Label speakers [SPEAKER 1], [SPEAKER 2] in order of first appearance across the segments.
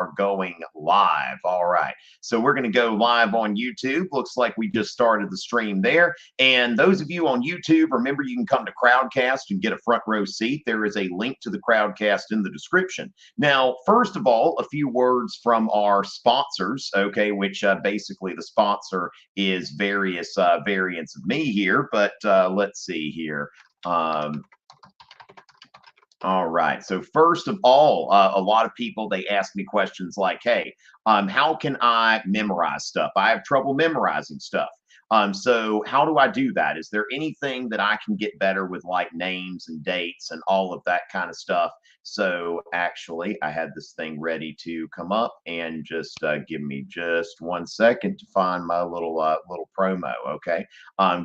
[SPEAKER 1] are going live. All right. So we're going to go live on YouTube. Looks like we just started the stream there. And those of you on YouTube, remember you can come to Crowdcast and get a front row seat. There is a link to the Crowdcast in the description. Now, first of all, a few words from our sponsors, okay, which basically the sponsor is various variants of me here. But let's see here. All right. So first of all, a lot of people, they ask me questions like, hey, how can I memorize stuff? I have trouble memorizing stuff. So how do I do that? Is there anything that I can get better with, like names and dates and all of that kind of stuff? So actually, I had this thing ready to come up, and just give me just 1 second to find my little promo. Okay.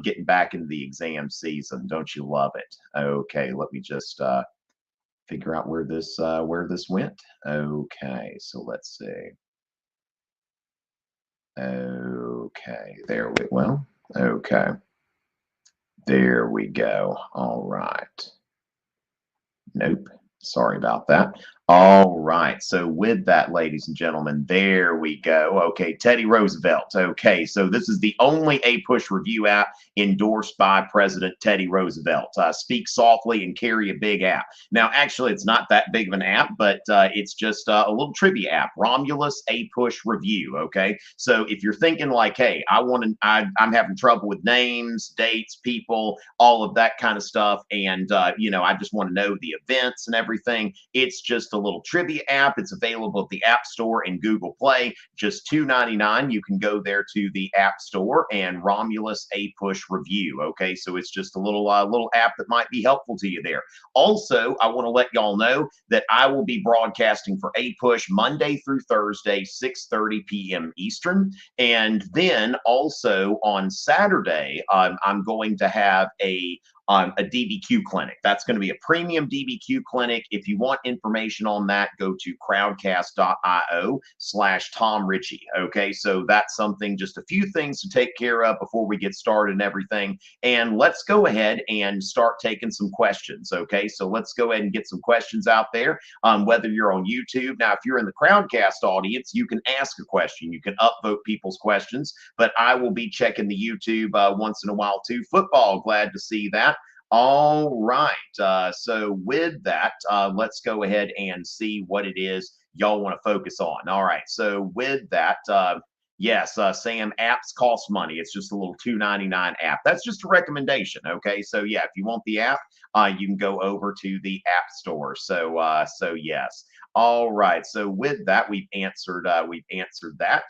[SPEAKER 1] Getting back into the exam season. Don't you love it? Okay. Let me just figure out where this went. Okay, so let's see. Okay, there we okay. There we go. All right. Nope. Sorry about that. All right. So with that, ladies and gentlemen, there we go. Okay, Teddy Roosevelt. Okay, so this is the only APUSH review app endorsed by President Teddy Roosevelt. Speak softly and carry a big app. Now, actually, it's not that big of an app, but it's just a little trivia app. Romulus APUSH review. Okay, so if you're thinking like, hey, I'm having trouble with names, dates, people, all of that kind of stuff, and you know, I just want to know the events and everything. It's just a little trivia app. It's available at the App Store and Google Play. Just $2.99. You can go there to the App Store and Romulus APUSH review. Okay, so it's just a little app that might be helpful to you there. Also, I want to let y'all know that I will be broadcasting for APUSH Monday through Thursday, 6:30 p.m. Eastern, and then also on Saturday, I'm going to have a DBQ clinic. That's going to be a premium DBQ clinic. If you want information on that, go to crowdcast.io/Tom Richey. Okay, so that's something, just a few things to take care of before we get started and everything. And let's go ahead and start taking some questions. Okay, so let's go ahead and get some questions out there. Whether you're on YouTube, now if you're in the Crowdcast audience, you can ask a question. You can upvote people's questions, but I will be checking the YouTube once in a while too. Football, glad to see that. All right. So with that, let's go ahead and see what it is y'all want to focus on. All right. So with that, yes, Sam, apps cost money. It's just a little $2.99 app. That's just a recommendation. Okay. So yeah, if you want the app, you can go over to the App Store. So yes. All right. So with that, we've answered that.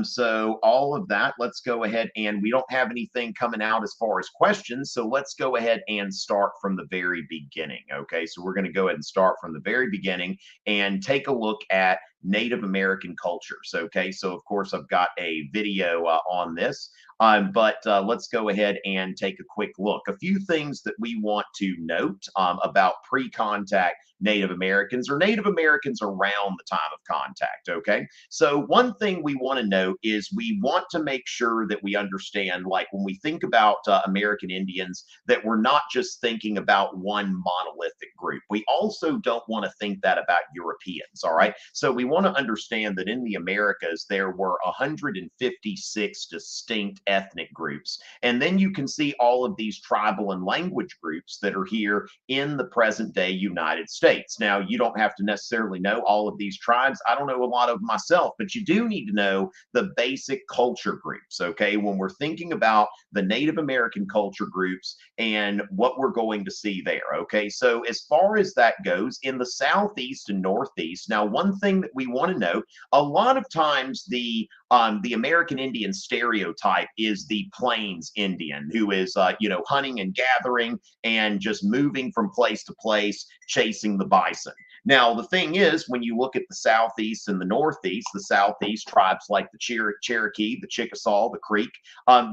[SPEAKER 1] So all of that, let's go ahead, and we don't have anything coming out as far as questions. So let's go ahead and start from the very beginning. Okay. So we're going to go ahead and start from the very beginning and take a look at Native American cultures. Okay. So of course I've got a video on this. But let's go ahead and take a quick look. A few things that we want to note about pre-contact Native Americans, or Native Americans around the time of contact. Okay, so one thing we want to note is we want to make sure that we understand, like when we think about American Indians, that we're not just thinking about one monolithic group. We also don't want to think that about Europeans. All right, so we want to understand that in the Americas there were 156 distinct ethnic groups, and then you can see all of these tribal and language groups that are here in the present day United States. Now, you don't have to necessarily know all of these tribes. I don't know a lot of myself, but you do need to know the basic culture groups. Okay, when we're thinking about the Native American culture groups and what we're going to see there. Okay, so as far as that goes, in the Southeast and Northeast, now one thing that we want to note, a lot of times the American Indian stereotype is the Plains Indian, who is, you know, hunting and gathering and just moving from place to place, chasing the bison. Now, the thing is, when you look at the Southeast and the Northeast, the Southeast tribes like the Cherokee, the Chickasaw, the Creek,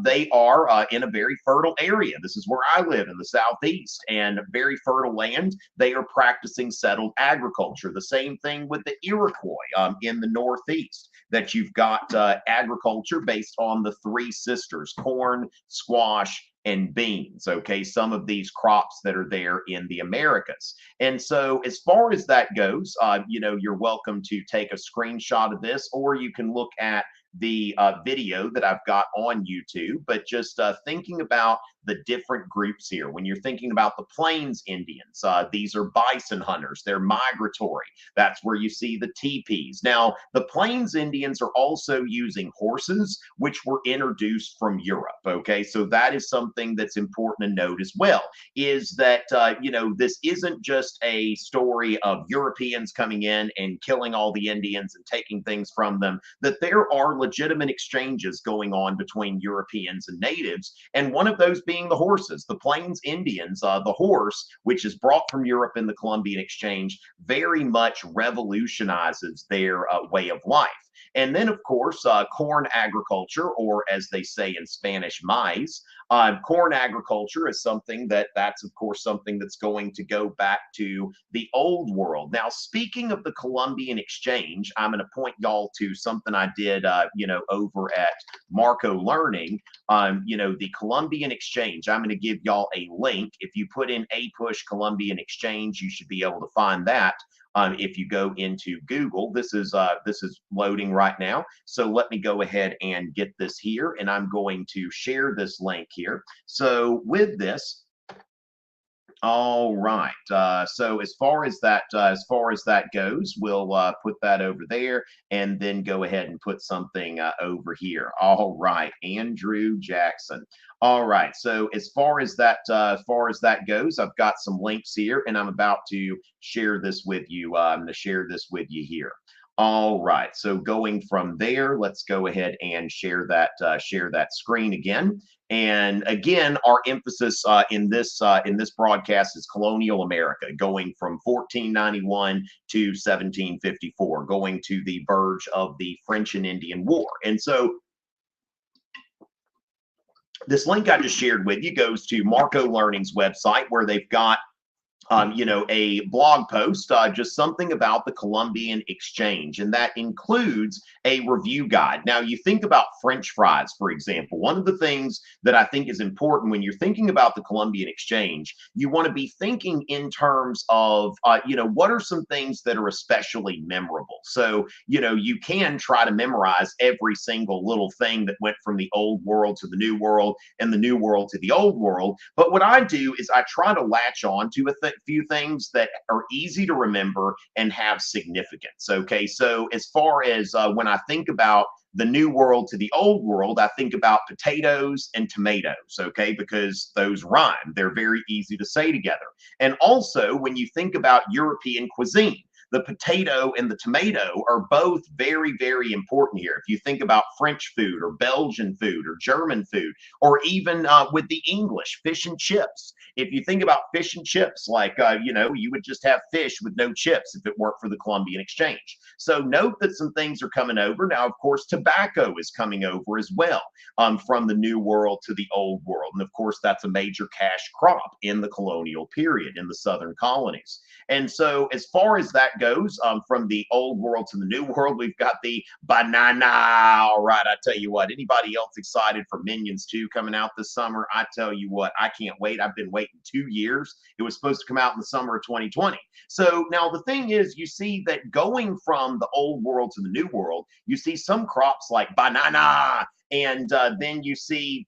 [SPEAKER 1] they are in a very fertile area. This is where I live, in the Southeast, and very fertile land. They are practicing settled agriculture. The same thing with the Iroquois in the Northeast, that you've got agriculture based on the three sisters: corn, squash, and beans, okay, some of these crops that are there in the Americas. And so as far as that goes, you're welcome to take a screenshot of this, or you can look at the video that I've got on YouTube. But just thinking about the different groups here, when you're thinking about the Plains Indians, these are bison hunters, they're migratory. That's where you see the teepees. Now, the Plains Indians are also using horses, which were introduced from Europe, okay? So that is something that's important to note as well, is that, this isn't just a story of Europeans coming in and killing all the Indians and taking things from them, that there are legitimate exchanges going on between Europeans and natives, and one of those being the horses. The Plains Indians, the horse, which is brought from Europe in the Columbian Exchange, very much revolutionizes their way of life. And then, of course, corn agriculture, or as they say in Spanish, maize. Corn agriculture is that's, of course, something that's going to go back to the old world. Now, speaking of the Columbian Exchange, I'm going to point y'all to something I did, over at Marco Learning. The Columbian Exchange, I'm going to give y'all a link. If you put in APUSH Columbian Exchange, you should be able to find that. If you go into Google, this is loading right now. So let me go ahead and get this here, and I'm going to share this link here. So with this, all right. So as far as that goes, we'll put that over there, and then go ahead and put something over here. All right, Andrew Jackson. All right. So as far as that goes, I've got some links here, and I'm about to share this with you. I'm going to share this with you here. All right. So going from there, let's go ahead and share that screen again. And again, our emphasis in this broadcast is Colonial America, going from 1491 to 1754, going to the verge of the French and Indian War. And so this link I just shared with you goes to Marco Learning's website, where they've got a blog post, just something about the Columbian Exchange, and that includes a review guide. Now, you think about French fries, for example. One of the things that I think is important when you're thinking about the Columbian Exchange, you want to be thinking in terms of, what are some things that are especially memorable? So, you can try to memorize every single little thing that went from the old world to the new world and the new world to the old world. But what I do is I try to latch on to a few things that are easy to remember and have significance. Okay, so as far as when I think about the new world to the old world, I think about potatoes and tomatoes, okay, because those rhyme. They're very easy to say together. And also, when you think about European cuisine, the potato and the tomato are both very, very important here. If you think about French food or Belgian food or German food, or even with the English, fish and chips. If you think about fish and chips, like, you would just have fish with no chips if it weren't for the Columbian Exchange. So note that some things are coming over. Now, of course, tobacco is coming over as well, from the New World to the Old World. And of course, that's a major cash crop in the colonial period in the Southern colonies. And so as far as that goes, from the Old World to the New World, we've got the banana. All right, I tell you what, anybody else excited for Minions 2 coming out this summer? I tell you what, I can't wait. I've been waiting 2 years. It was supposed to come out in the summer of 2020. So now the thing is, you see that going from the Old World to the New World, you see some crops like banana, and then you see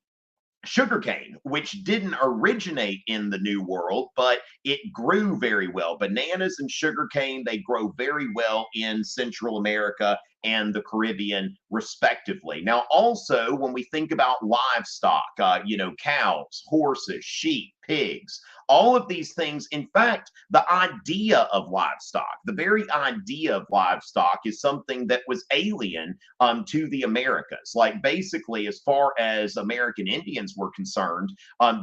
[SPEAKER 1] sugarcane, which didn't originate in the New World, but it grew very well. Bananas and sugarcane, they grow very well in Central America and the Caribbean, respectively. Now, also, when we think about livestock, cows, horses, sheep, pigs, all of these things, in fact, the idea of livestock, the very idea of livestock is something that was alien to the Americas. Like, basically, as far as American Indians were concerned,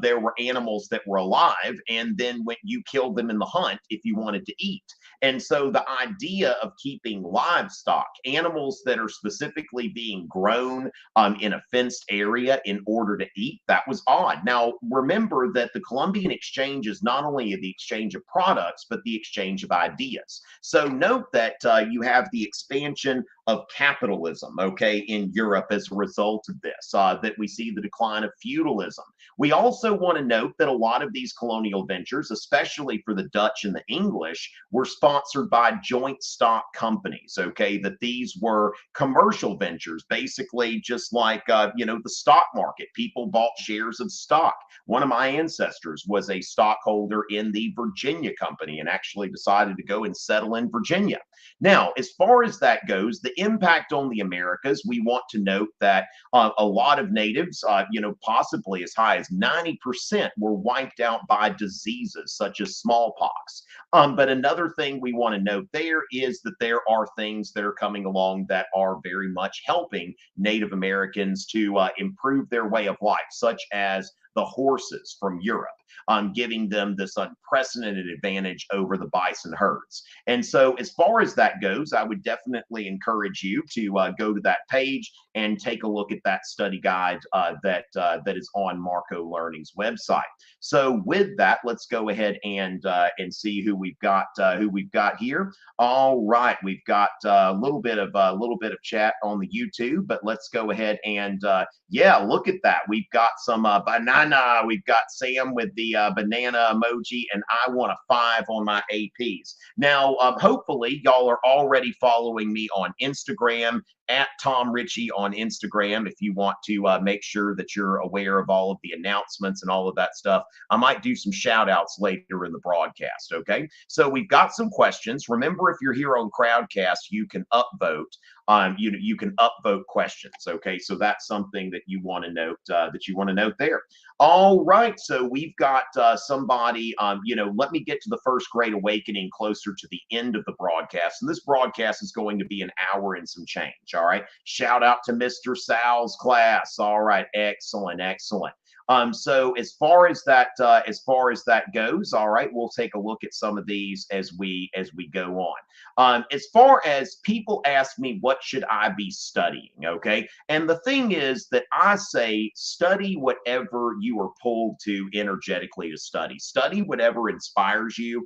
[SPEAKER 1] there were animals that were alive, and then when you killed them in the hunt if you wanted to eat. And so the idea of keeping livestock, animals animals that are specifically being grown in a fenced area in order to eat. That was odd. Now, remember that the Columbian Exchange is not only the exchange of products, but the exchange of ideas. So note that you have the expansion of capitalism, okay, in Europe as a result of this, that we see the decline of feudalism. We also want to note that a lot of these colonial ventures, especially for the Dutch and the English, were sponsored by joint stock companies, okay, that these were commercial ventures, basically just like, the stock market. People bought shares of stock. One of my ancestors was a stockholder in the Virginia Company and actually decided to go and settle in Virginia. Now, as far as that goes, the impact on the Americas, we want to note that a lot of natives, possibly as high as 90% were wiped out by diseases such as smallpox. But another thing we want to note there is that there are things that are coming along that are very much helping Native Americans to improve their way of life, such as the horses from Europe, giving them this unprecedented advantage over the bison herds. And so as far as that goes, I would definitely encourage you to go to that page and take a look at that study guide that is on Marco Learning's website. So with that, let's go ahead and see who we've got here. All right, we've got a little bit of chat on the YouTube, but let's go ahead and yeah, look at that. We've got some banana. We've got Sam with the banana emoji, and I want a 5 on my APs. Now, hopefully, y'all are already following me on Instagram at Tom Richey on Instagram. If you want to make sure that you're aware of all of the announcements and all of that stuff, I might do some shout outs later in the broadcast. Okay, so we've got some questions. Remember, if you're here on Crowdcast, you can upvote. You can upvote questions. Okay, so that's something that you want to note. There. All right, so we've got somebody. Let me get to the First Great Awakening closer to the end of the broadcast, and this broadcast is going to be an hour and some change. All right, shout out to Mr. Sal's class. All right, excellent. So as far as that goes, all right, we'll take a look at some of these as we go on. As far as people ask me, what should I be studying? Okay, and the thing is that I say study whatever you are pulled to energetically to study. Study whatever inspires you.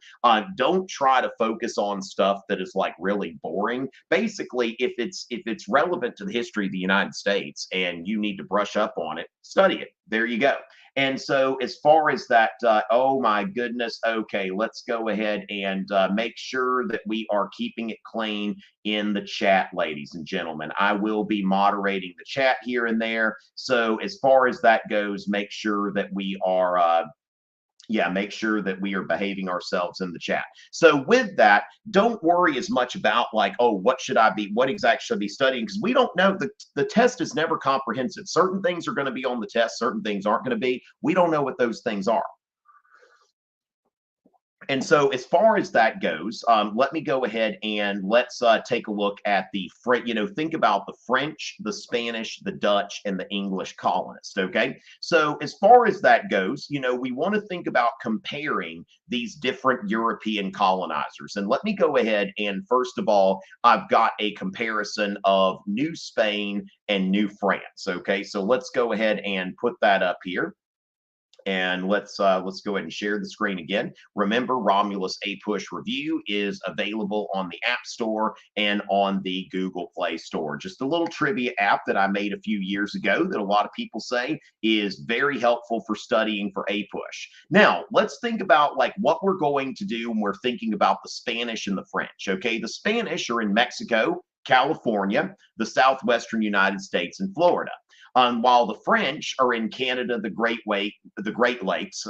[SPEAKER 1] Don't try to focus on stuff that is like really boring. Basically, if it's relevant to the history of the United States and you need to brush up on it, study it. There you go. And so as far as that, oh my goodness, okay, let's go ahead and make sure that we are keeping it clean in the chat, ladies and gentlemen. I will be moderating the chat here and there. So as far as that goes, make sure that we are make sure that we are behaving ourselves in the chat. So with that, don't worry as much about like, oh, what exactly should I be studying? Because we don't know. The test is never comprehensive. Certain things are going to be on the test, certain things aren't going to be. We don't know what those things are. And so as far as that goes, let me go ahead and let's take a look at the think about the French, the Spanish, the Dutch, and the English colonists. Okay, so as far as that goes, we want to think about comparing these different European colonizers. And let me go ahead and first of all, I've got a comparison of New Spain and New France. Okay, so let's go ahead and put that up here. And let's go ahead and share the screen again. Remember, Romulus APUSH Review is available on the App Store and on the Google Play Store. Just a little trivia app that I made a few years ago that a lot of people say is very helpful for studying for APUSH. Now, let's think about like what we're going to do when we're thinking about the Spanish and the French. Okay, the Spanish are in Mexico, California, the southwestern United States, and Florida. While the French are in Canada, the Great Lakes,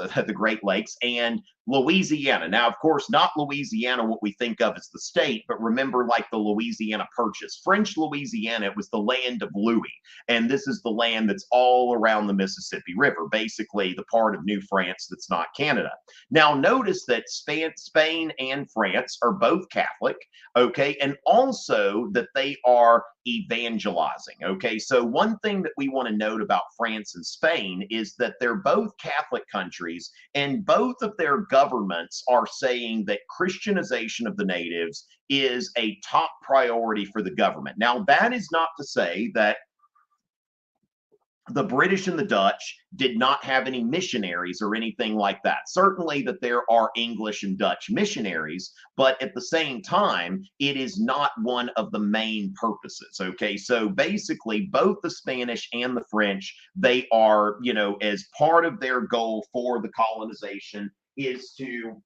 [SPEAKER 1] and Louisiana. Now, of course, not Louisiana, what we think of as the state, but remember like the Louisiana Purchase. French Louisiana, it was the land of Louis. And this is the land that's all around the Mississippi River, basically the part of New France that's not Canada. Now, notice that Spain and France are both Catholic, okay, and also that they are evangelizing, okay? So one thing that we want to note about France and Spain is that they're both Catholic countries, and both of their governments are saying that Christianization of the natives is a top priority for the government. Now, that is not to say that the British and the Dutch did not have any missionaries or anything like that. Certainly that there are English and Dutch missionaries, but at the same time, it is not one of the main purposes. Okay, so basically both the Spanish and the French, they are, as part of their goal for the colonization is to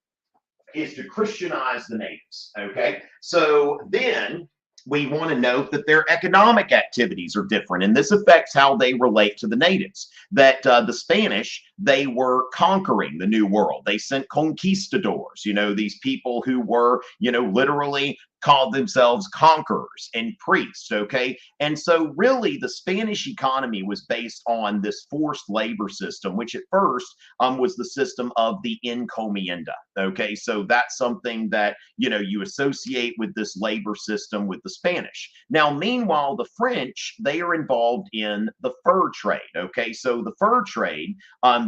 [SPEAKER 1] Christianize the natives. Okay, so then we want to note that their economic activities are different, and this affects how they relate to the natives. That the Spanish, they were conquering the New World. They sent conquistadors, these people who were, literally called themselves conquerors and priests, okay? And so really the Spanish economy was based on this forced labor system, which at first was the system of the encomienda, okay? So that's something that, you associate with this labor system with the Spanish. Now, meanwhile, the French, they are involved in the fur trade, okay? So the fur trade,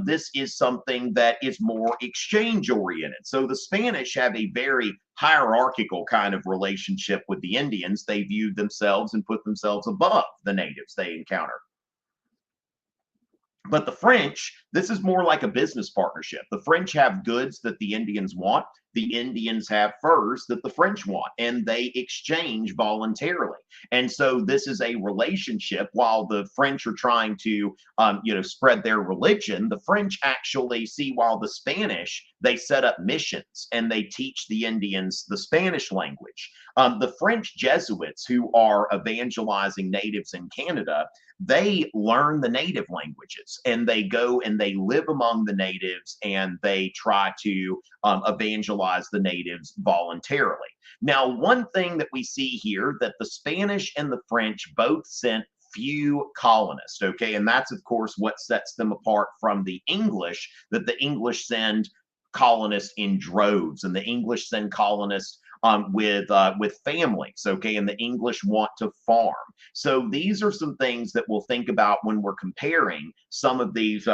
[SPEAKER 1] this is something that is more exchange oriented. So the Spanish have a very hierarchical kind of relationship with the Indians. They viewed themselves and put themselves above the natives they encounter. But the French, this is more like a business partnership. The French have goods that the Indians want. The Indians have furs that the French want, and they exchange voluntarily. And so this is a relationship. While the French are trying to, spread their religion, the French actually see, while the Spanish, they set up missions and they teach the Indians the Spanish language. The French Jesuits, who are evangelizing natives in Canada, they learn the native languages, and they go and they live among the natives, and they try to evangelize the natives voluntarily. Now, one thing that we see here, that the Spanish and the French both sent few colonists, okay? And that's, of course, what sets them apart from the English, that the English send colonists in droves, and the English send colonists with families, okay, and the English want to farm. So these are some things that we'll think about when we're comparing some of these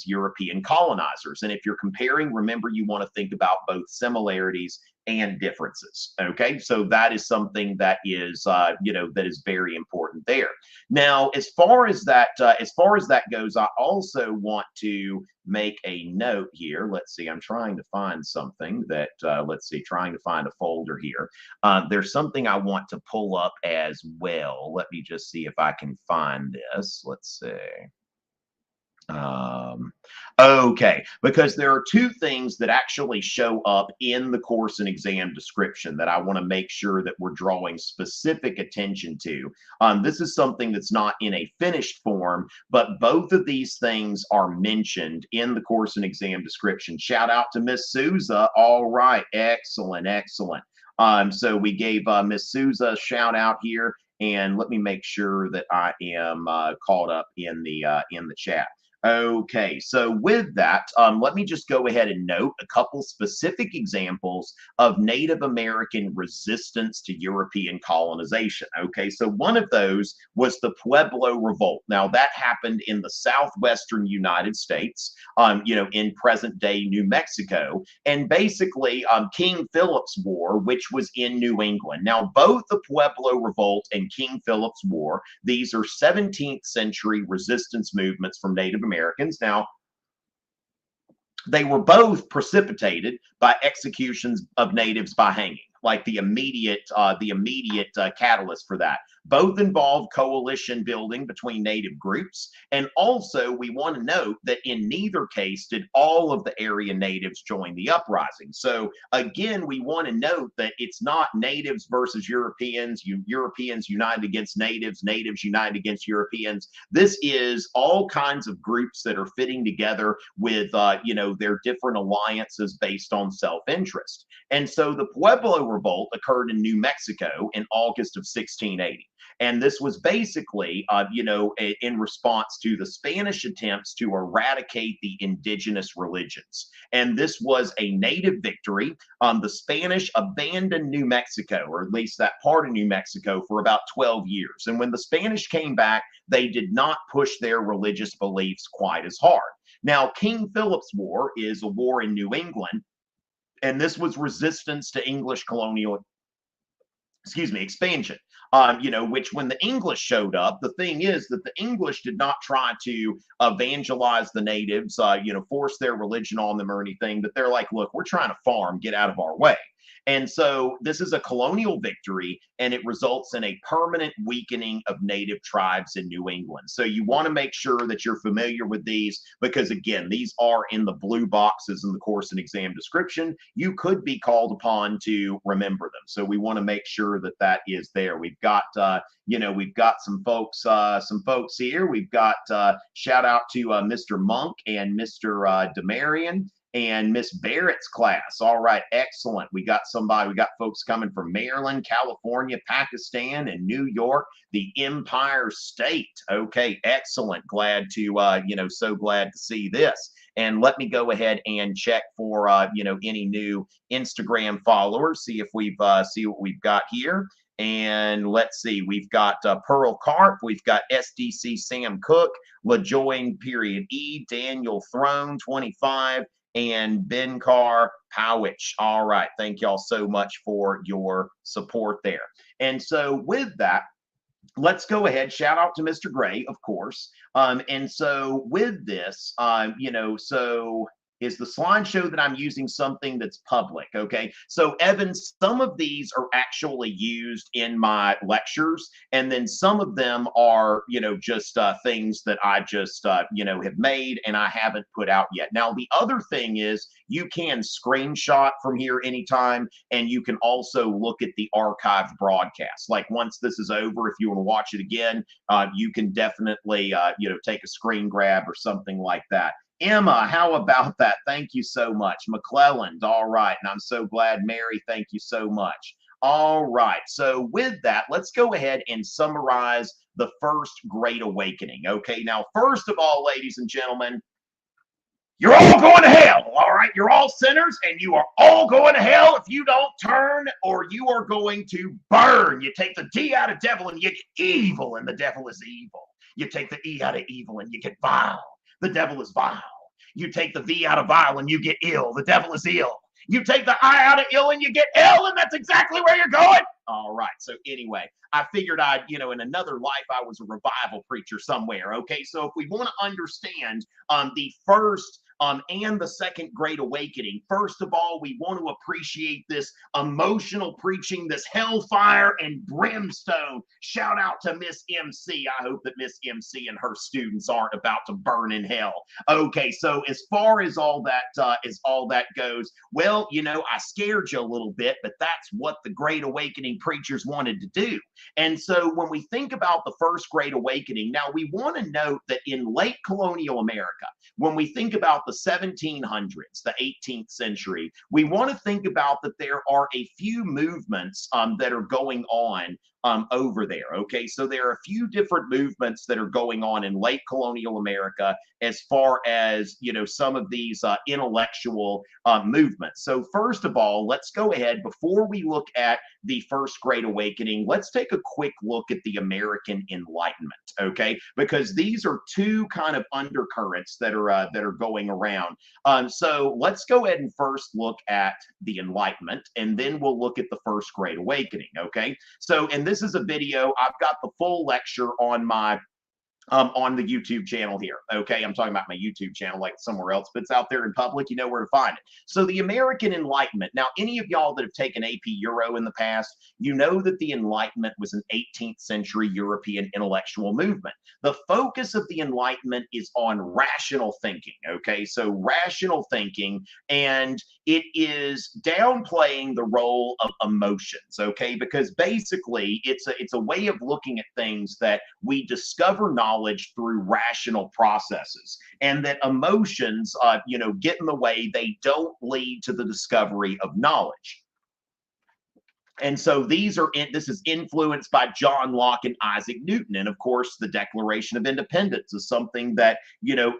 [SPEAKER 1] European colonizers. And if you're comparing, remember, you want to think about both similarities and differences. Okay, so that is something that is that is very important there. Now, as far as that goes, I also want to make a note here. Let's see, I'm trying to find something that trying to find a folder here. There's something I want to pull up as well. Let me just see if I can find this. Let's see. Okay, because there are two things that actually show up in the course and exam description that I want to make sure that we're drawing specific attention to. This is something that's not in a finished form, but both of these things are mentioned in the course and exam description. Shout out to Miss Souza. All right, excellent, excellent. So we gave Miss Souza a shout out here, and let me make sure that I am caught up in the chat. Okay, so with that, let me just go ahead and note a couple specific examples of Native American resistance to European colonization. Okay, so one of those was the Pueblo Revolt. Now, that happened in the southwestern United States, in present-day New Mexico, and basically King Philip's War, which was in New England. Now, both the Pueblo Revolt and King Philip's War, these are 17th century resistance movements from Native Americans. Now, they were both precipitated by executions of natives by hanging, like the immediate catalyst for that. Both involve coalition building between native groups. And also, we want to note that in neither case did all of the area natives join the uprising. So again, we want to note that it's not natives versus Europeans, Europeans united against natives, natives united against Europeans. This is all kinds of groups that are fitting together with, their different alliances based on self-interest. And so the Pueblo Revolt occurred in New Mexico in August of 1680. And this was basically, in response to the Spanish attempts to eradicate the indigenous religions. And this was a native victory. The Spanish abandoned New Mexico, or at least that part of New Mexico, for about 12 years. And when the Spanish came back, they did not push their religious beliefs quite as hard. Now, King Philip's War is a war in New England, and this was resistance to English colonial, expansion. Which when the English showed up, the thing is that the English did not try to evangelize the natives, force their religion on them or anything, but they're like, look, we're trying to farm, get out of our way. And so this is a colonial victory, and it results in a permanent weakening of native tribes in New England. So you want to make sure that you're familiar with these, because again, these are in the blue boxes in the course and exam description. You could be called upon to remember them. So we want to make sure that that is there. We've got, we've got some folks here. We've got shout out to Mr. Monk and Mr. Demarian and Miss Barrett's class. All right, excellent. We got folks coming from Maryland, California, Pakistan, and New York, the Empire State. Okay, excellent. Glad to, so glad to see this. And let me go ahead and check for, any new Instagram followers. See if we've see what we've got here. And let's see, we've got Pearl Carp, we've got SDC Sam Cook, LaJoyne period E, Daniel Throne 25, and Ben Carr Powich. All right, thank y'all so much for your support there. And so with that, let's go ahead. Shout out to Mr. Gray, of course. And so with this, so is the slideshow that I'm using something that's public? Okay, so Evan, some of these are actually used in my lectures, and then some of them are, just things that I just, have made and I haven't put out yet. Now, the other thing is you can screenshot from here anytime, and you can also look at the archived broadcast. Like once this is over, if you want to watch it again, you can definitely, take a screen grab or something like that. Emma, how about that? Thank you so much. McClelland, all right. And I'm so glad. Mary, thank you so much. All right. So with that, let's go ahead and summarize the First Great Awakening. Okay. Now, first of all, ladies and gentlemen, you're all going to hell. All right. You're all sinners, and you are all going to hell if you don't turn, or you are going to burn. You take the D out of devil and you get evil, and the devil is evil. You take the E out of evil and you get vile. The devil is vile. You take the V out of vile and you get ill. The devil is ill. You take the I out of ill and you get ill, and that's exactly where you're going. All right. So anyway, I figured I'd, in another life, I was a revival preacher somewhere. Okay. So if we want to understand the first and the Second Great Awakening, first of all, we want to appreciate this emotional preaching, this hellfire and brimstone. Shout out to Miss MC. I hope that Miss MC and her students aren't about to burn in hell. Okay, so as far as all that goes, well, I scared you a little bit, but that's what the Great Awakening preachers wanted to do. And so when we think about the First Great Awakening, now we want to note that in late colonial America, when we think about the 1700s, the 18th century, we want to think about that there are a few movements that are going on over there. Okay, so there are a few different movements that are going on in late colonial America as far as, some of these intellectual movements. So first of all, let's go ahead, before we look at the First Great Awakening, let's take a quick look at the American Enlightenment, okay? Because these are two kind of undercurrents that are going around. So let's go ahead and first look at the Enlightenment, and then we'll look at the First Great Awakening, okay? So, and this is a video. I've got the full lecture on my on the YouTube channel here. Okay, I'm talking about my YouTube channel like somewhere else, but it's out there in public. You know where to find it. So the American Enlightenment. Now, any of y'all that have taken AP Euro in the past, you know that the Enlightenment was an 18th century European intellectual movement. The focus of the Enlightenment is on rational thinking. Okay, so rational thinking, and it is downplaying the role of emotions. Okay, because basically it's a way of looking at things that we discover knowledge through rational processes, and that emotions, get in the way. They don't lead to the discovery of knowledge. And so this is influenced by John Locke and Isaac Newton. And of course, the Declaration of Independence is something that,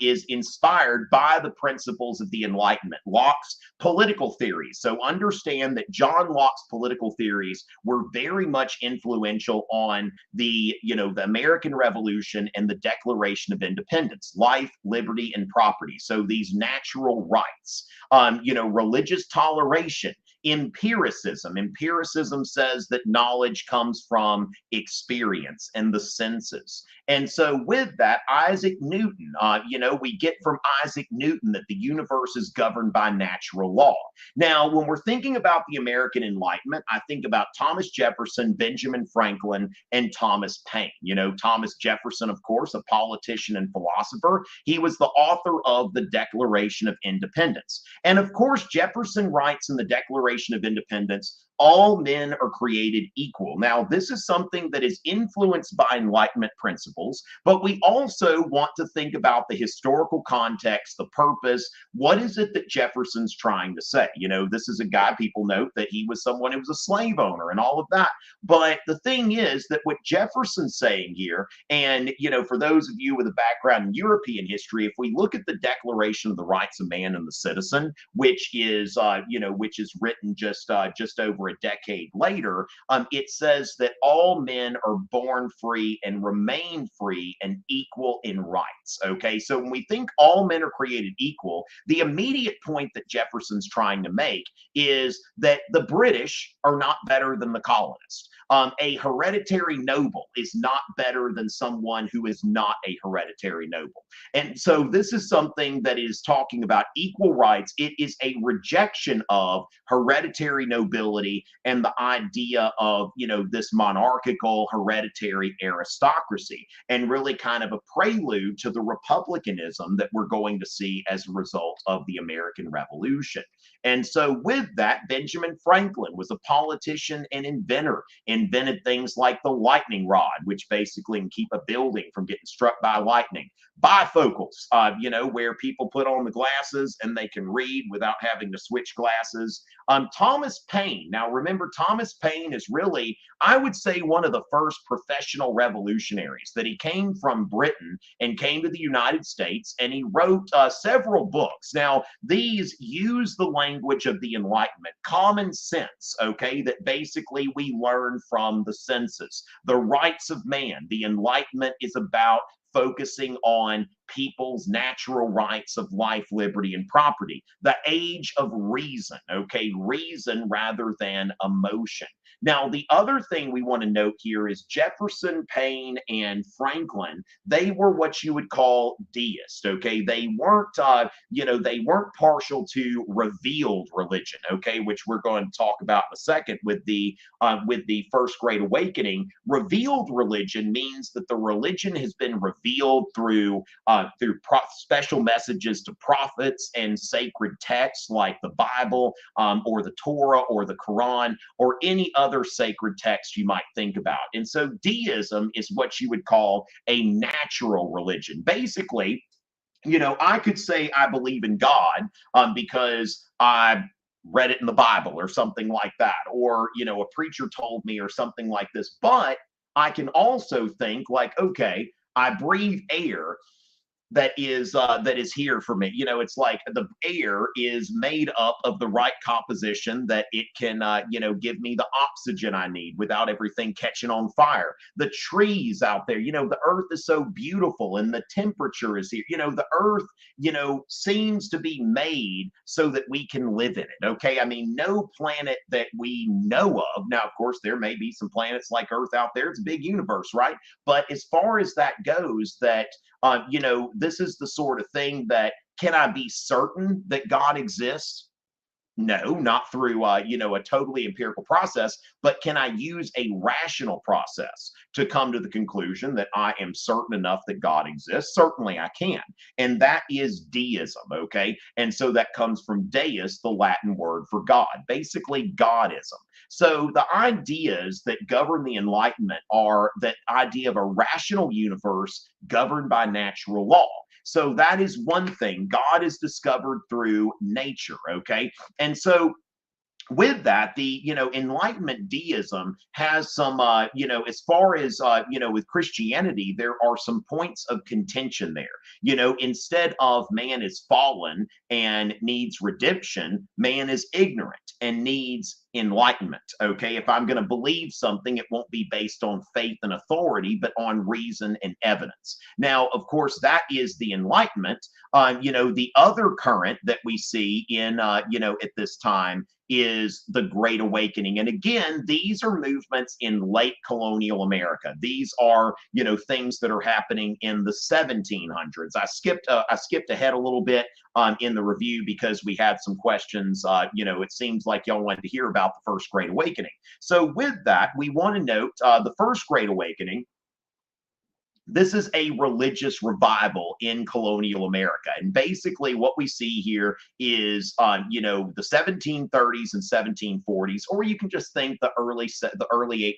[SPEAKER 1] is inspired by the principles of the Enlightenment, Locke's political theories. So understand that John Locke's political theories were very much influential on the American Revolution and the Declaration of Independence, life, liberty, and property. So these natural rights, religious toleration, empiricism. Empiricism says that knowledge comes from experience and the senses. And so with that, Isaac Newton, we get from Isaac Newton that the universe is governed by natural law. Now, when we're thinking about the American Enlightenment, I think about Thomas Jefferson, Benjamin Franklin, and Thomas Paine. Thomas Jefferson, of course, a politician and philosopher. He was the author of the Declaration of Independence. And of course, Jefferson writes in the Declaration of Independence, all men are created equal. Now, this is something that is influenced by Enlightenment principles, but we also want to think about the historical context, the purpose. What is it that Jefferson's trying to say? This is a guy, people note that he was someone who was a slave owner and all of that. But the thing is that what Jefferson's saying here, and, for those of you with a background in European history, if we look at the Declaration of the Rights of Man and the Citizen, which is written just over a decade later, it says that all men are born free and remain free and equal in rights. Okay, so when we think all men are created equal, the immediate point that Jefferson's trying to make is that the British are not better than the colonists. A hereditary noble is not better than someone who is not a hereditary noble. And so this is something that is talking about equal rights. It is a rejection of hereditary nobility and the idea of, this monarchical hereditary aristocracy, and really kind of a prelude to the republicanism that we're going to see as a result of the American Revolution. And so with that, Benjamin Franklin was a politician and inventor, invented things like the lightning rod, which basically can keep a building from getting struck by lightning. Bifocals, where people put on the glasses and they can read without having to switch glasses. Thomas Paine. Now, remember, Thomas Paine is really, I would say, one of the first professional revolutionaries. That he came from Britain and came to the United States, and he wrote several books. Now, these use the language of the Enlightenment, common sense, okay, that basically we learn from the senses, the rights of man. The Enlightenment is about focusing on people's natural rights of life, liberty, and property. The age of reason, okay? Reason rather than emotion. Now, the other thing we want to note here is Jefferson, Paine, and Franklin, they were what you would call deists, okay? They weren't, they weren't partial to revealed religion, okay? Which we're going to talk about in a second with the First Great Awakening. Revealed religion means that the religion has been revealed through special messages to prophets and sacred texts like the Bible, or the Torah, or the Quran, or any other sacred text you might think about. And so deism is what you would call a natural religion. Basically, I could say I believe in God because I read it in the Bible or something like that, or a preacher told me or something like this. But I can also think like, okay, I breathe air that is here for me. It's like the air is made up of the right composition that it can give me the oxygen I need without everything catching on fire. The trees out there, the earth is so beautiful and the temperature is here. The earth seems to be made so that we can live in it. Okay, I mean, no planet that we know of. Now, of course, there may be some planets like Earth out there. It's a big universe, right? But as far as that goes, that this is the sort of thing that, can I be certain that God exists? No, not through a totally empirical process, but can I use a rational process to come to the conclusion that I am certain enough that God exists? Certainly I can. And that is deism, okay? And so that comes from deus, the Latin word for God, basically Godism. So the ideas that govern the Enlightenment are that idea of a rational universe governed by natural law. So that is one thing. God is discovered through nature, okay? And so with that, the Enlightenment deism has some as far as with Christianity, there are some points of contention there. Instead of man is fallen and needs redemption, man is ignorant and needs enlightenment. Okay, if I'm going to believe something, it won't be based on faith and authority, but on reason and evidence. Now, of course, that is the Enlightenment. The other current that we see in at this time is the Great Awakening. And again, these are movements in late colonial America. These are, things that are happening in the 1700s. I skipped ahead a little bit in the review because we had some questions. It seems like y'all wanted to hear about the First Great Awakening. So with that, we want to note the First Great Awakening. This is a religious revival in colonial America. And basically what we see here is, the 1730s and 1740s, or you can just think the early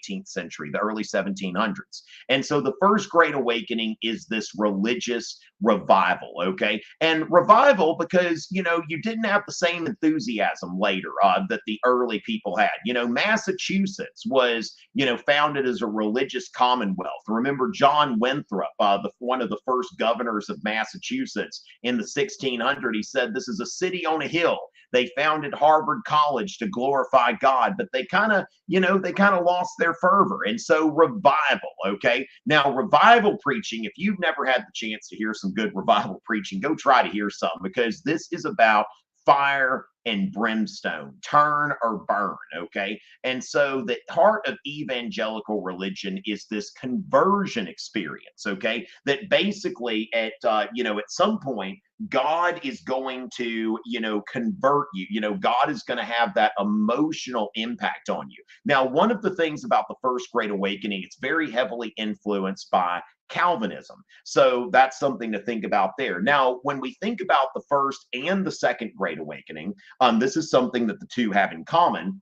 [SPEAKER 1] 18th century, the early 1700s. And so the First Great Awakening is this religious revival, okay? And revival because, you didn't have the same enthusiasm later that the early people had. Massachusetts was, founded as a religious commonwealth. Remember John Winthrop, one of the first governors of Massachusetts in the 1600s, he said, "This is a city on a hill." They founded Harvard College to glorify God, but they kind of lost their fervor. And so revival, okay? Now, revival preaching, if you've never had the chance to hear some good revival preaching, go try to hear some, because this is about fire and brimstone, turn or burn, okay? And so the heart of evangelical religion is this conversion experience, okay? That basically at some point, God is going to, convert you. God is going to have that emotional impact on you. Now, one of the things about the First Great Awakening, it's very heavily influenced by Calvinism. So that's something to think about there. Now, when we think about the First and the Second Great Awakening, this is something that the two have in common,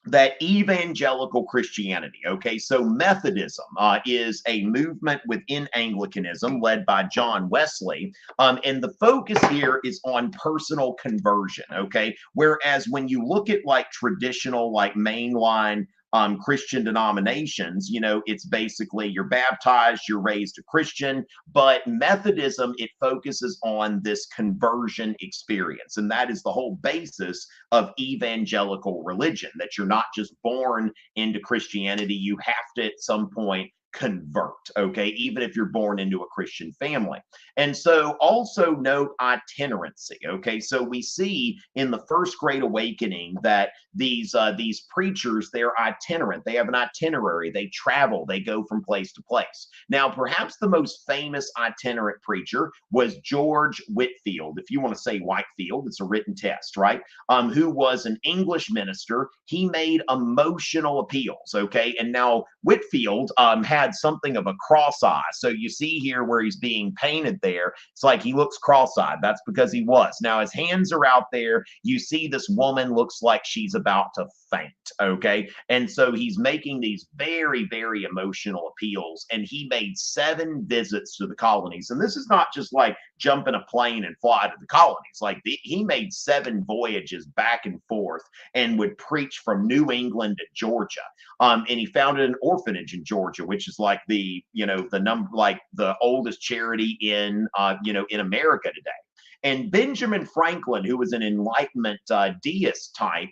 [SPEAKER 1] that evangelical Christianity, okay? So Methodism is a movement within Anglicanism led by John Wesley. And the focus here is on personal conversion, okay? Whereas when you look at like traditional, like mainline Christian denominations, it's basically you're baptized, you're raised a Christian, but Methodism, it focuses on this conversion experience. And that is the whole basis of evangelical religion, that you're not just born into Christianity, you have to at some point convert, okay, even if you're born into a Christian family. And so also note itinerancy, okay? So we see in the First Great Awakening that these preachers, they're itinerant. They have an itinerary. They travel. They go from place to place. Now, perhaps the most famous itinerant preacher was George Whitefield. If you want to say Whitefield, it's a written test, right? Who was an English minister. He made emotional appeals, okay? And now Whitefield had something of a cross eye. So you see here where he's being painted there, it's like he looks cross-eyed. That's because he was. Now his hands are out there. You see this woman looks like she's about to faint, okay? And so he's making these very, very emotional appeals, and he made 7 visits to the colonies. And this is not just like jump in a plane and fly to the colonies. Like he made 7 voyages back and forth and would preach from New England to Georgia. And he founded an orphanage in Georgia, which is like the oldest charity in in America today. And Benjamin Franklin, who was an Enlightenment deist type,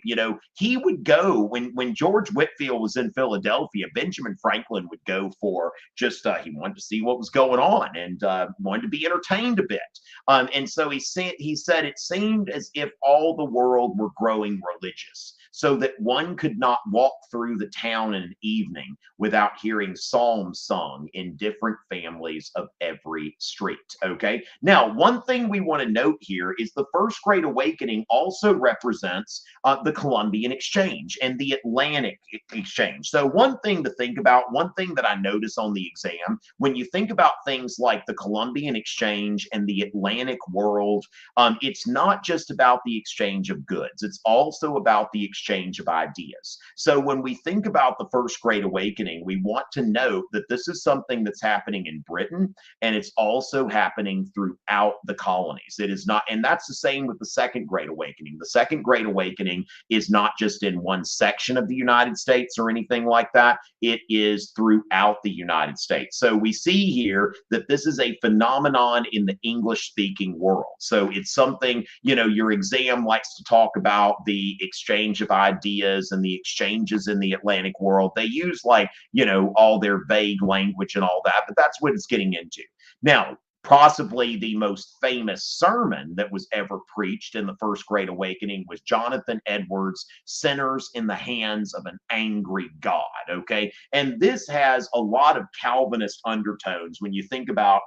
[SPEAKER 1] he would go when George Whitefield was in Philadelphia. Benjamin Franklin would go for just he wanted to see what was going on and wanted to be entertained a bit. And so he said it seemed as if all the world were growing religious, so that one could not walk through the town in an evening without hearing psalms sung in different families of every street, okay? Now, one thing we want to note here is the First Great Awakening also represents the Columbian Exchange and the Atlantic Exchange. So one thing to think about, one thing that I notice on the exam, when you think about things like the Columbian Exchange and the Atlantic world, it's not just about the exchange of goods. It's also about the exchange exchange of ideas. So when we think about the First Great Awakening, we want to note that this is something that's happening in Britain, and it's also happening throughout the colonies. It is not, and that's the same with the Second Great Awakening. The Second Great Awakening is not just in one section of the United States or anything like that. It is throughout the United States. So we see here that this is a phenomenon in the English-speaking world. So it's something, your exam likes to talk about the exchange of ideas and the exchanges in the Atlantic world. They use all their vague language and all that, but that's what it's getting into. Now, possibly the most famous sermon that was ever preached in the First Great Awakening was Jonathan Edwards' Sinners in the Hands of an Angry God, okay? And this has a lot of Calvinist undertones when you think about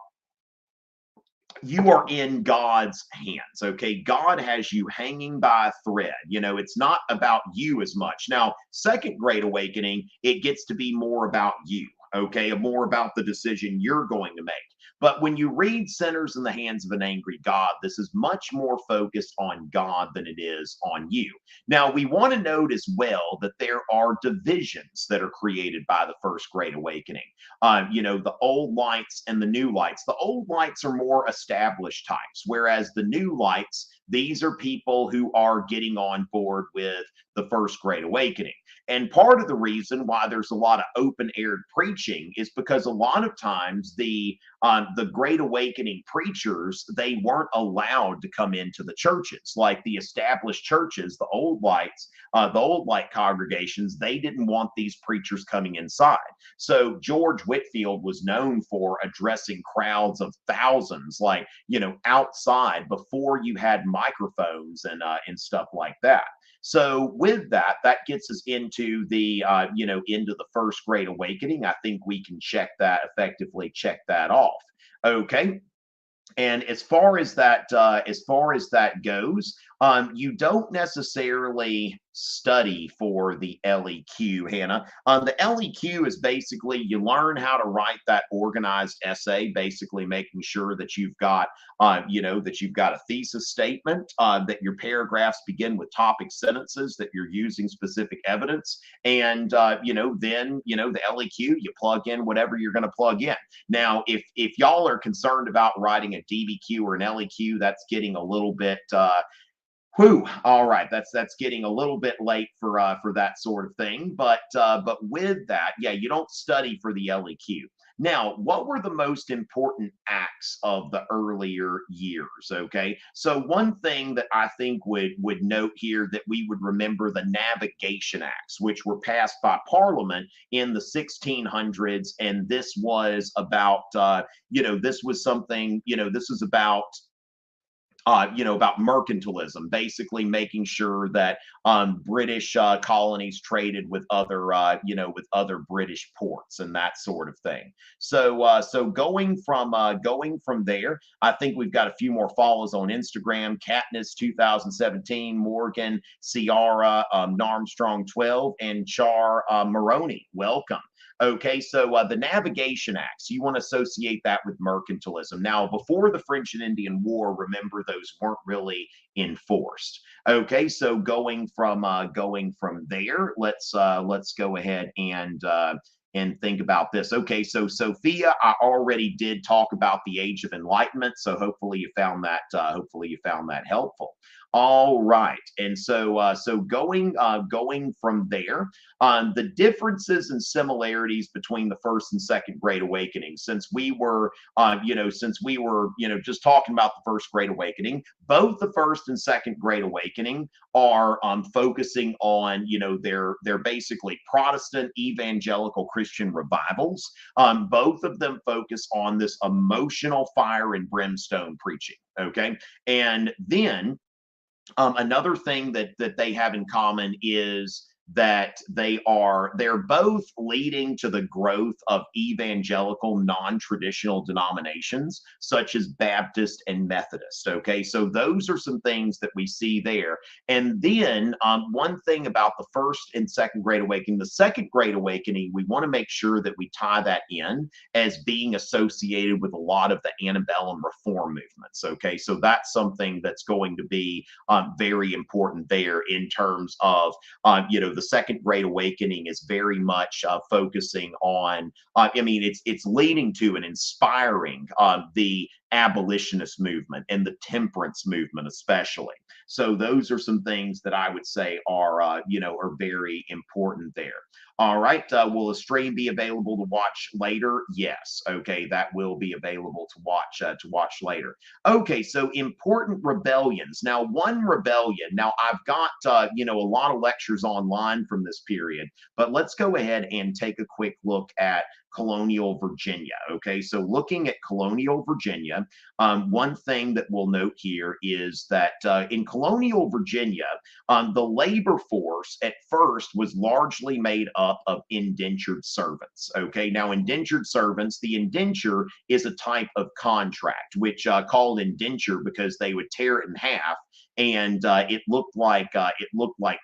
[SPEAKER 1] you are in God's hands, okay? God has you hanging by a thread. It's not about you as much. Now, Second Great Awakening, it gets to be more about you, okay? More about the decision you're going to make. But when you read Sinners in the Hands of an Angry God, this is much more focused on God than it is on you. Now, we want to note as well that there are divisions that are created by the First Great Awakening. The old lights and the new lights. The old lights are more established types, whereas the new lights, these are people who are getting on board with the First Great Awakening. And part of the reason why there's a lot of open-aired preaching is because a lot of times the Great Awakening preachers, they weren't allowed to come into the churches. Like the established churches, the old light congregations, they didn't want these preachers coming inside. So George Whitefield was known for addressing crowds of thousands, outside before you had microphones and stuff like that. So with that, that gets us into the into the First Great Awakening. I think we can effectively check that off. Okay. And as far as that goes, you don't necessarily study for the LEQ, Hannah. The LEQ is basically you learn how to write that organized essay, basically making sure that you've got, a thesis statement, that your paragraphs begin with topic sentences, that you're using specific evidence, and then the LEQ, you plug in whatever you're going to plug in. Now, if y'all are concerned about writing a DBQ or an LEQ, that's getting a little bit. All right, that's getting a little bit late for that sort of thing. But with that, yeah, you don't study for the LEQ. Now, what were the most important acts of the earlier years? Okay, so one thing that I think would note here that we would remember the Navigation Acts, which were passed by Parliament in the 1600s, and this was about this was something this was about about mercantilism, basically making sure that British colonies traded with other, with other British ports and that sort of thing. So going from there, I think we've got a few more follows on Instagram. Katniss 2017, Morgan, Ciara, Narmstrong 12, and Char Maroney. Welcome. Okay, so the Navigation Acts, you want to associate that with mercantilism. Now, before the French and Indian War, remember those weren't really enforced. Okay, so going from there, let's go ahead and think about this. Okay, so Sophia, I already did talk about the Age of Enlightenment, so hopefully you found that helpful. All right, and so going from there, the differences and similarities between the First and Second Great Awakening, since we were just talking about the First Great Awakening, both the First and Second Great Awakening are focusing on they're basically Protestant evangelical Christian revivals. Both of them focus on this emotional fire and brimstone preaching. Okay, and then another thing that they have in common is that they're both leading to the growth of evangelical non-traditional denominations such as Baptist and Methodist. Okay, so those are some things that we see there. And then one thing about the first and second Great Awakening, the second Great Awakening, we want to make sure that we tie that in as being associated with a lot of the antebellum reform movements. Okay, so that's something that's going to be very important there in terms of, the second Great Awakening is very much focusing on, I mean, it's leading to and inspiring the abolitionist movement and the temperance movement, especially. So those are some things that I would say are, are very important there. All right. Will the stream be available to watch later? Yes. Okay, that will be available to watch later. Okay, so important rebellions. Now, one rebellion. Now, I've got a lot of lectures online from this period, but let's go ahead and take a quick look at Colonial Virginia. Okay, so looking at Colonial Virginia, one thing that we'll note here is that in Colonial Virginia, the labor force at first was largely made up of indentured servants. Okay, now indentured servants, the indenture is a type of contract, which called indenture because they would tear it in half and it looked like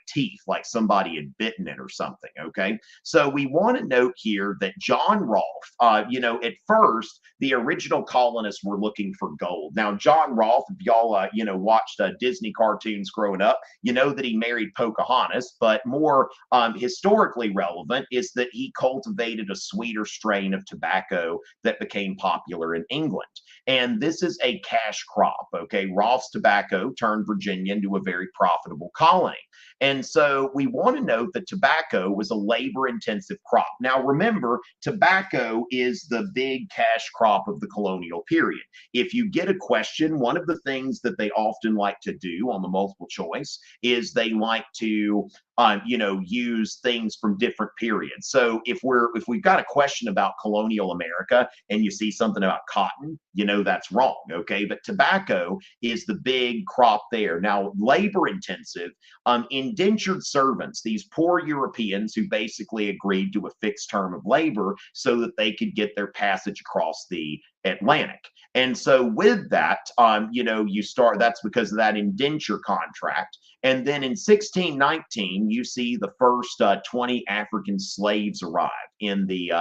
[SPEAKER 1] teeth, like somebody had bitten it or something. Okay, so we want to note here that John Rolfe, at first the original colonists were looking for gold. Now John Rolfe, if y'all watched Disney cartoons growing up, you know that he married Pocahontas, but more historically relevant is that he cultivated a sweeter strain of tobacco that became popular in England. And this is a cash crop. Okay, Rolfe's tobacco turned Virginia into a very profitable colony. And so we want to note that tobacco was a labor intensive crop. Now, remember, tobacco is the big cash crop of the colonial period. If you get a question, one of the things that they often like to do on the multiple choice is they like to use things from different periods. So if we've got a question about colonial America and you see something about cotton, that's wrong. Okay, but tobacco is the big crop there. Now, labor intensive, indentured servants, these poor Europeans who basically agreed to a fixed term of labor so that they could get their passage across the Atlantic. And so with that, that's because of that indenture contract. And then in 1619, you see the first 20 African slaves arrive in the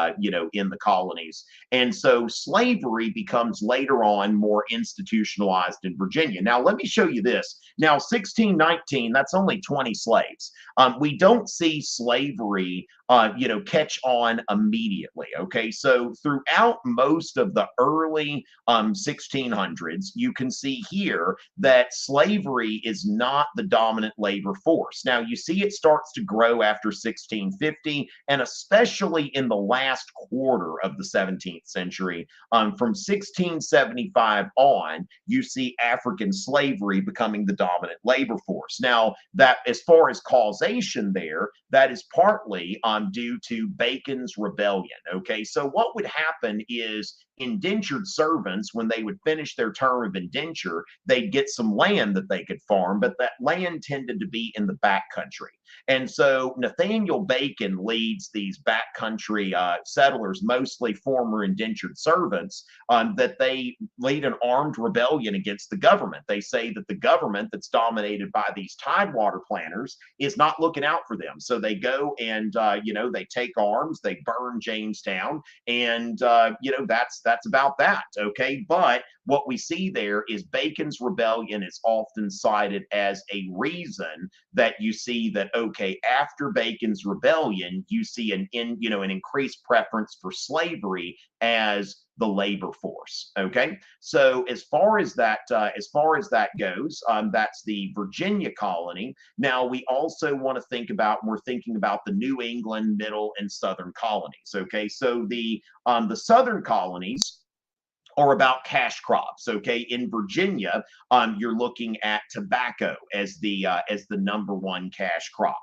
[SPEAKER 1] colonies. And so slavery becomes later on more institutionalized in Virginia. Now, let me show you this. Now, 1619, that's only 20 slaves. We don't see slavery catch on immediately. Okay, so throughout most of the early 1600s, you can see here that slavery is not the dominant labor force. Now, you see it starts to grow after 1650, and especially in the last quarter of the 17th century. From 1675 on, you see African slavery becoming the dominant labor force. Now, that as far as causation there, that is partly due to Bacon's rebellion. Okay, so what would happen is indentured servants, when they would finish their term of indenture, they'd get some land that they could farm, but that land tended to be in the back country. And so Nathaniel Bacon leads these backcountry settlers, mostly former indentured servants, that they lead an armed rebellion against the government. They say that the government that's dominated by these tidewater planters is not looking out for them. So they go and, they take arms, they burn Jamestown, and, that's about that. Okay. But what we see there is Bacon's rebellion is often cited as a reason that you see that, okay, after Bacon's rebellion, you see an increased preference for slavery as the labor force. Okay, so as far as that goes, that's the Virginia colony. Now we also want to think about, we're thinking about the New England, Middle, and Southern colonies. Okay, so the Southern colonies, or about cash crops. Okay, in Virginia, you're looking at tobacco as the number one cash crop.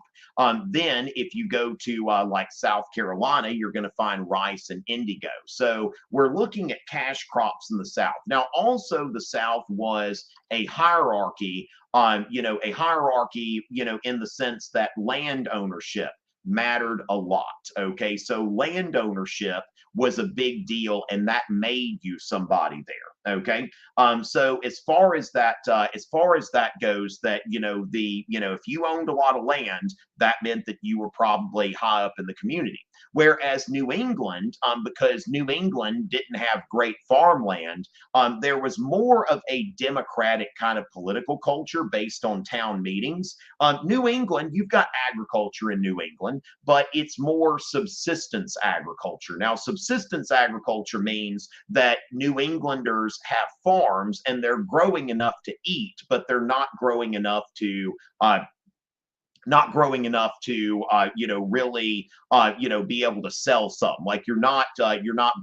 [SPEAKER 1] Then, if you go to like South Carolina, you're going to find rice and indigo. So we're looking at cash crops in the South. Now, also the South was a hierarchy. A hierarchy. In the sense that land ownership mattered a lot. Okay, so land ownership was a big deal, and that made you somebody there. Okay, so as far as that goes, that if you owned a lot of land, that meant that you were probably high up in the community. Whereas New England, because New England didn't have great farmland, there was more of a democratic kind of political culture based on town meetings. New England, you've got agriculture in New England, but it's more subsistence agriculture. Now, subsistence agriculture means that New Englanders have farms and they're growing enough to eat, but they're not growing enough to really be able to sell some. Like you're not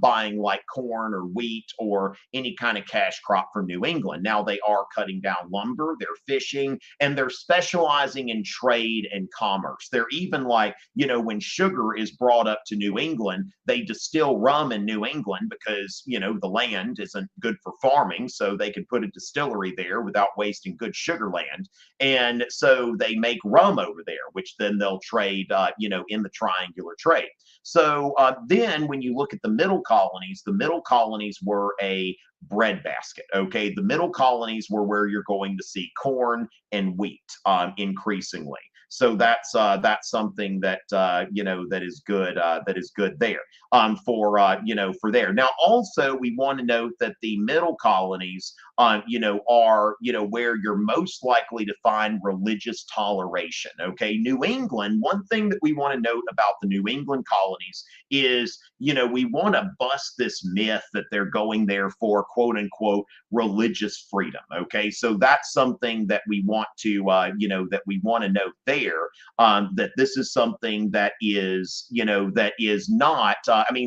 [SPEAKER 1] buying like corn or wheat or any kind of cash crop from New England. Now they are cutting down lumber, they're fishing, and they're specializing in trade and commerce. They're even like, when sugar is brought up to New England, they distill rum in New England because the land isn't good for farming, so they can put a distillery there without wasting good sugar land. And so they make rum over there, which then they'll trade, in the triangular trade. So then when you look at the middle colonies were a breadbasket. Okay, the middle colonies were where you're going to see corn and wheat increasingly. So that's something that that is good. That is good there for there. Now, also we want to note that the middle colonies are where you're most likely to find religious toleration. Okay, New England. One thing that we want to note about the New England colonies is we want to bust this myth that they're going there for quote unquote religious freedom. Okay, so that's something that we want to note there, that this is something that is not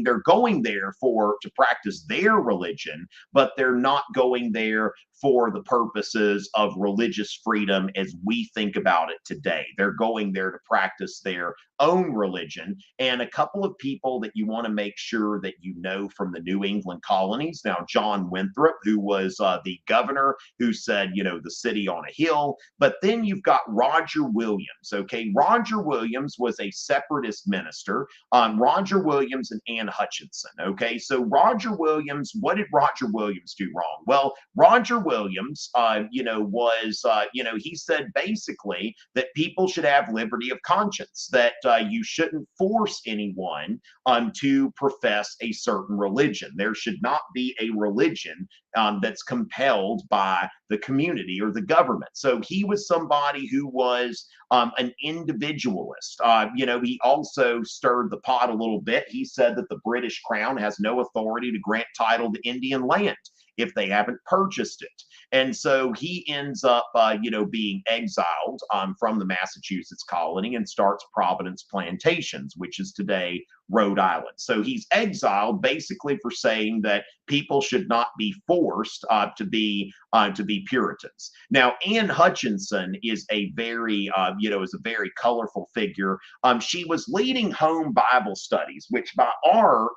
[SPEAKER 1] they're going there to practice their religion, but they're not going there for the purposes of religious freedom as we think about it today. They're going there to practice their own religion. And a couple of people that you want to make sure that you know from the New England colonies. Now, John Winthrop, who was the governor, who said, the city on a hill. But then you've got Roger Williams. Okay, Roger Williams was a separatist minister. Roger Williams and Anne Hutchinson. Okay, so Roger Williams, what did Roger Williams do wrong? Well, Roger Williams, he said basically that people should have liberty of conscience, that you shouldn't force anyone to profess a certain religion. There should not be a religion that's compelled by the community or the government. So he was somebody who was an individualist. He also stirred the pot a little bit. He said that the British Crown has no authority to grant title to Indian land if they haven't purchased it. And so he ends up, being exiled from the Massachusetts colony and starts Providence Plantations, which is today Rhode Island. So he's exiled basically for saying that people should not be forced to be Puritans. Now, Anne Hutchinson is a very colorful figure. She was leading home Bible studies, which by our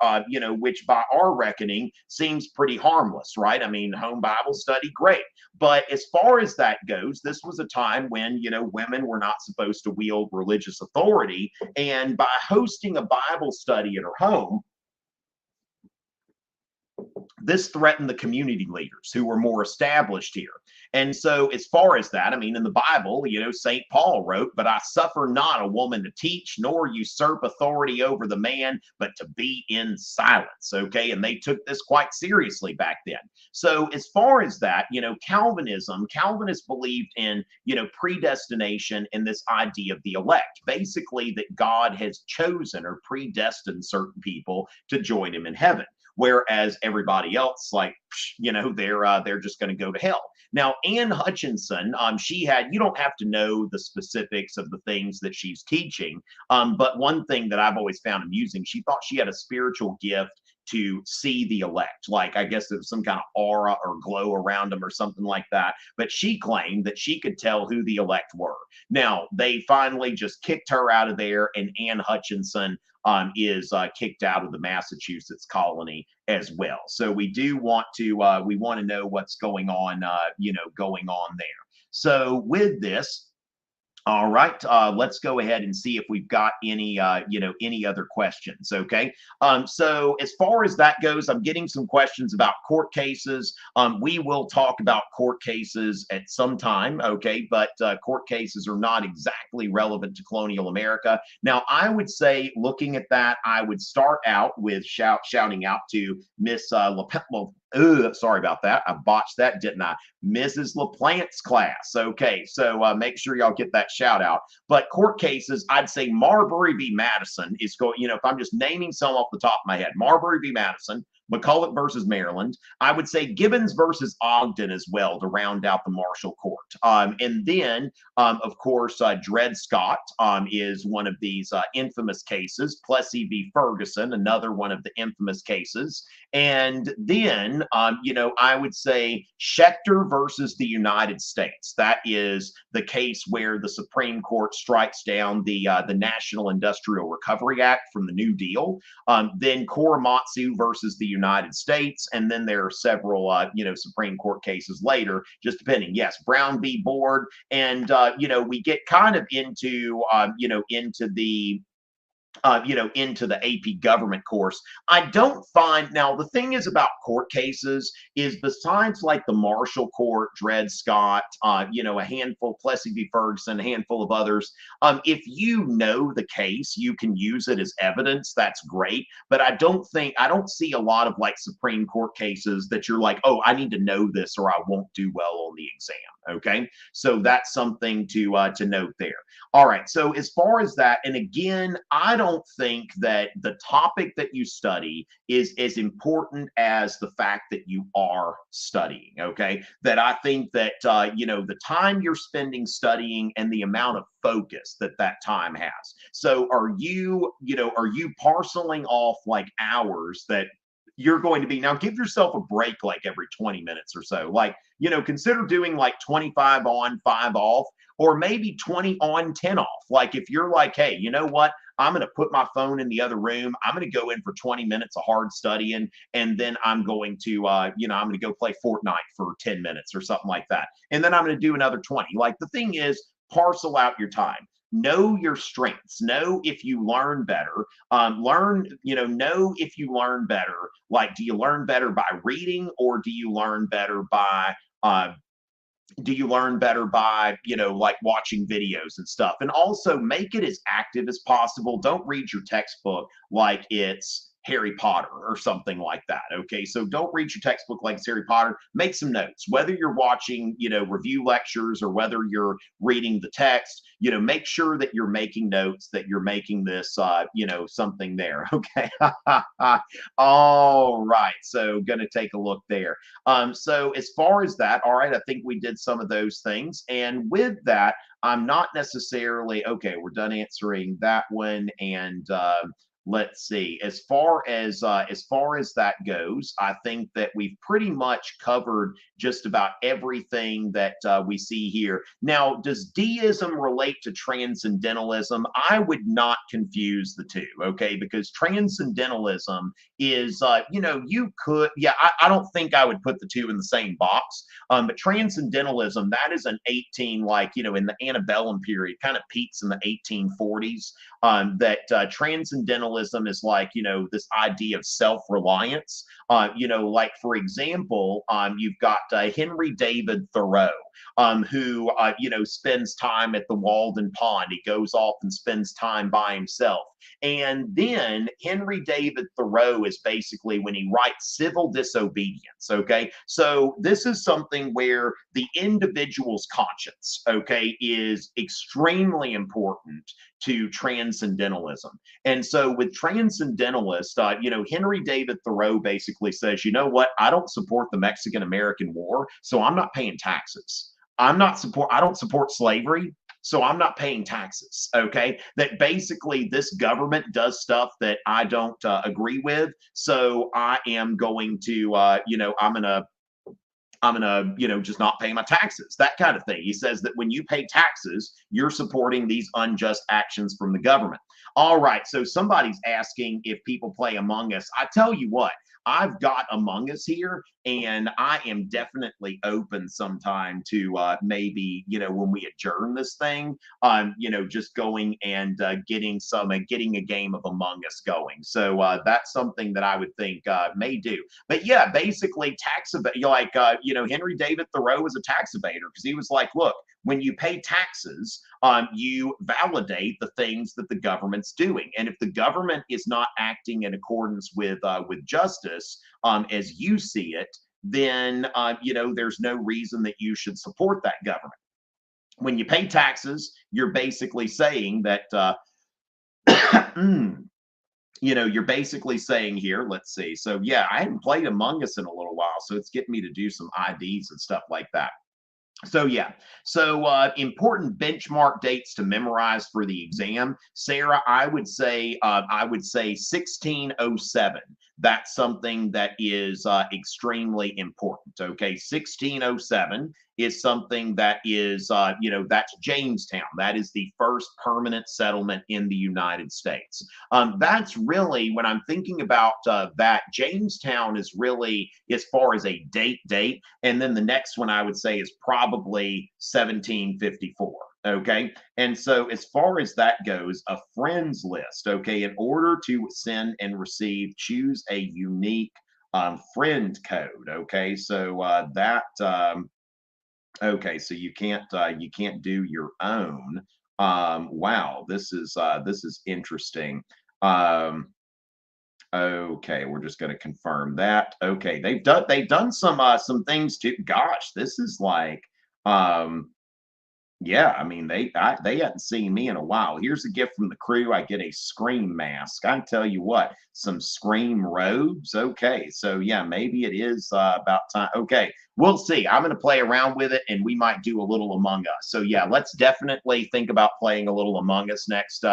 [SPEAKER 1] reckoning seems pretty harmless, right? I mean, home Bible study, great. But as far as that goes, this was a time when women were not supposed to wield religious authority, and by hosting a Bible study at her home, this threatened the community leaders who were more established here. And so as far as that, in the Bible, St. Paul wrote, "But I suffer not a woman to teach, nor usurp authority over the man, but to be in silence." Okay. And they took this quite seriously back then. So as far as that, Calvinists believed in, predestination and this idea of the elect, basically that God has chosen or predestined certain people to join him in heaven. Whereas everybody else, they're just going to go to hell. Now, Anne Hutchinson, you don't have to know the specifics of the things that she's teaching, but one thing that I've always found amusing, she thought she had a spiritual gift to see the elect. Like, I guess there was some kind of aura or glow around them or something like that. But she claimed that she could tell who the elect were. Now, they finally just kicked her out of there, and Anne Hutchinson is kicked out of the Massachusetts colony as well. So we do want to we want to know what's going on, going on there. So with this, all right, let's go ahead and see if we've got any, any other questions. Okay, so as far as that goes, I'm getting some questions about court cases. We will talk about court cases at some time. Okay, but court cases are not exactly relevant to colonial America. Now, I would say, looking at that, I would start out with shouting out to Miss sorry about that. I botched that, didn't I? Mrs. LaPlante's class. Okay, so make sure y'all get that shout out. But court cases, I'd say Marbury v. Madison is going, if I'm just naming some off the top of my head, Marbury v. Madison, McCulloch versus Maryland. I would say Gibbons versus Ogden as well to round out the Marshall Court. And then, of course, Dred Scott is one of these infamous cases. Plessy v. Ferguson, another one of the infamous cases. And then, I would say Schechter versus the United States. That is the case where the Supreme Court strikes down the National Industrial Recovery Act from the New Deal. Then Korematsu versus the United States, and then there are several, Supreme Court cases later, just depending. Yes, Brown v. Board, and we get kind of into, into the AP government course. I don't find, now the thing is about court cases is, besides like the Marshall Court, Dred Scott, a handful, Plessy v. Ferguson, a handful of others, if you know the case, you can use it as evidence. That's great. But I don't see a lot of like Supreme Court cases that you're like, oh, I need to know this or I won't do well on the exam. Okay. So that's something to note there. All right. So as far as that, and again, I don't think that the topic that you study is as important as the fact that you are studying. Okay. That I think that, the time you're spending studying and the amount of focus that time has. So are you parceling off like hours that you're going to be, now give yourself a break like every 20 minutes or so, like, consider doing like 25 on, 5 off, or maybe 20 on, 10 off. Like if you're like, hey, you know what, I'm going to put my phone in the other room, I'm going to go in for 20 minutes of hard studying, and then I'm going to I'm going to go play Fortnite for 10 minutes or something like that, and then I'm going to do another 20. Like, the thing is, parcel out your time. Know your strengths. Know if you learn better. Know if you learn better. Like, do you learn better by reading, or do you learn better by like watching videos and stuff? And also make it as active as possible. Don't read your textbook like it's Harry Potter or something like that. Okay, so don't read your textbook like it's Harry Potter. Make some notes, whether you're watching, review lectures, or whether you're reading the text. Make sure that you're making notes, that you're making this, something there. Okay. All right. So gonna take a look there. So as far as that, all right, I think we did some of those things. And with that, I'm not necessarily, okay, we're done answering that one. And let's see, as far as that goes, I think that we've pretty much covered just about everything that we see here. Now, does deism relate to transcendentalism? I would not confuse the two, okay? Because transcendentalism is, you could, I don't think I would put the two in the same box. But transcendentalism, that is an in the antebellum period, kind of peaks in the 1840s. That transcendentalism is like, this idea of self-reliance. Like, for example, you've got Henry David Thoreau, who, spends time at the Walden Pond. He goes off and spends time by himself. And then Henry David Thoreau is basically when he writes Civil Disobedience. Okay. So this is something where the individual's conscience, okay, is extremely important to transcendentalism. And so with transcendentalists, Henry David Thoreau basically says, you know what, I don't support the Mexican-American War, so I'm not paying taxes. I don't support slavery, so I'm not paying taxes. Okay, that basically this government does stuff that I don't agree with, so I am going to, I'm gonna, just not pay my taxes, that kind of thing. He says that when you pay taxes, you're supporting these unjust actions from the government. All right, so somebody's asking if people play Among Us. I tell you what, I've got Among Us here, and I am definitely open sometime to maybe, when we adjourn this thing, just going and getting a game of Among Us going. So that's something that I would think may do. But yeah, basically Henry David Thoreau was a tax evader, because he was like, look, when you pay taxes, you validate the things that the government's doing, and if the government is not acting in accordance with justice, as you see it, then there's no reason that you should support that government. When you pay taxes, you're basically saying that you're basically saying here, let's see. So yeah, I hadn't played Among Us in a little while, so it's getting me to do some IDs and stuff like that. So yeah, so important benchmark dates to memorize for the exam, Sarah. I would say 1607. That's something that is extremely important. Okay, 1607 is something that is that's Jamestown. That is the first permanent settlement in the United States. That's really, when I'm thinking about that, Jamestown is really, as far as a date, and then the next one I would say is probably 1754. Okay, and so as far as that goes, a friends list. Okay, in order to send and receive, choose a unique friend code. Okay, so okay, so you can't do your own. Wow, this is interesting. Okay, we're just going to confirm that. Okay, they've done some things too. Gosh, this is like yeah, I mean, they hadn't seen me in a while. Here's a gift from the crew. I get a Scream mask. I tell you what, some Scream robes. Okay, so yeah, maybe it is about time. Okay, we'll see. I'm going to play around with it, and we might do a little Among Us. So yeah, let's definitely think about playing a little Among Us next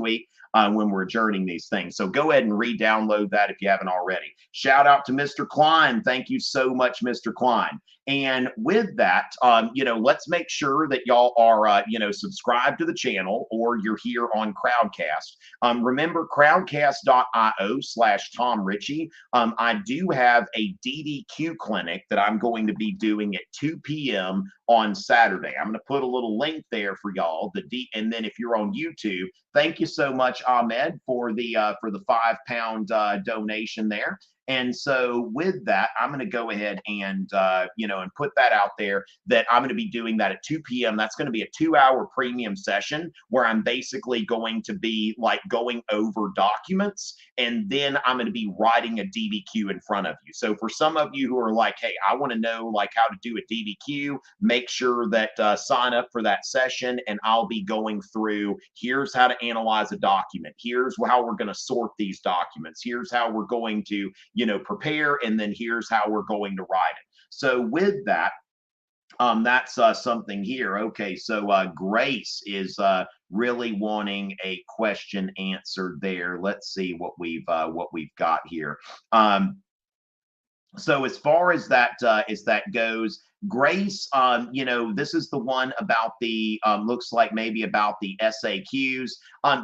[SPEAKER 1] week. When we're adjourning these things. So go ahead and re-download that if you haven't already. Shout out to Mr. Klein. Thank you so much, Mr. Klein. And with that, let's make sure that y'all are, subscribed to the channel, or you're here on Crowdcast. Remember, crowdcast.io/Tom Richey. I do have a DDQ clinic that I'm going to be doing at 2 p.m. on Saturday. I'm going to put a little link there for y'all. And then if you're on YouTube, thank you so much, Ahmed, for the £5 donation there. And so with that, I'm going to go ahead and, and put that out there, that I'm going to be doing that at 2 p.m. That's going to be a 2-hour premium session where I'm basically going to be like going over documents, and then I'm going to be writing a DBQ in front of you. So for some of you who are like, hey, I want to know like how to do a DBQ, make sure that sign up for that session, and I'll be going through, here's how to analyze a document. Here's how we're going to sort these documents. Here's how we're going to, prepare, and then here's how we're going to write it. So with that, that's something here. Okay, so Grace is really wanting a question answered there. Let's see what we've got here. So as far as that goes, Grace, this is the one about the looks like maybe about the SAQs.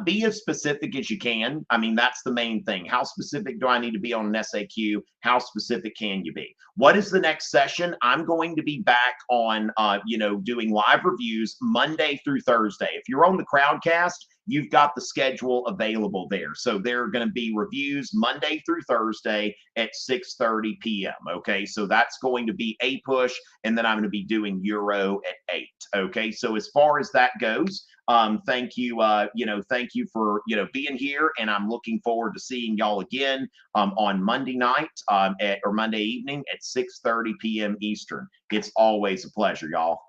[SPEAKER 1] Be as specific as you can. I mean, that's the main thing. How specific do I need to be on an SAQ? How specific can you be? What is the next session? I'm going to be back on, doing live reviews Monday through Thursday. If you're on the Crowdcast, you've got the schedule available there. So there are going to be reviews Monday through Thursday at 6:30 p.m. Okay, so that's going to be APUSH, and then I'm going to be doing Euro at 8. Okay, so as far as that goes, thank you, thank you for being here, and I'm looking forward to seeing y'all again on Monday night or Monday evening at 6:30 p.m. Eastern. It's always a pleasure, y'all.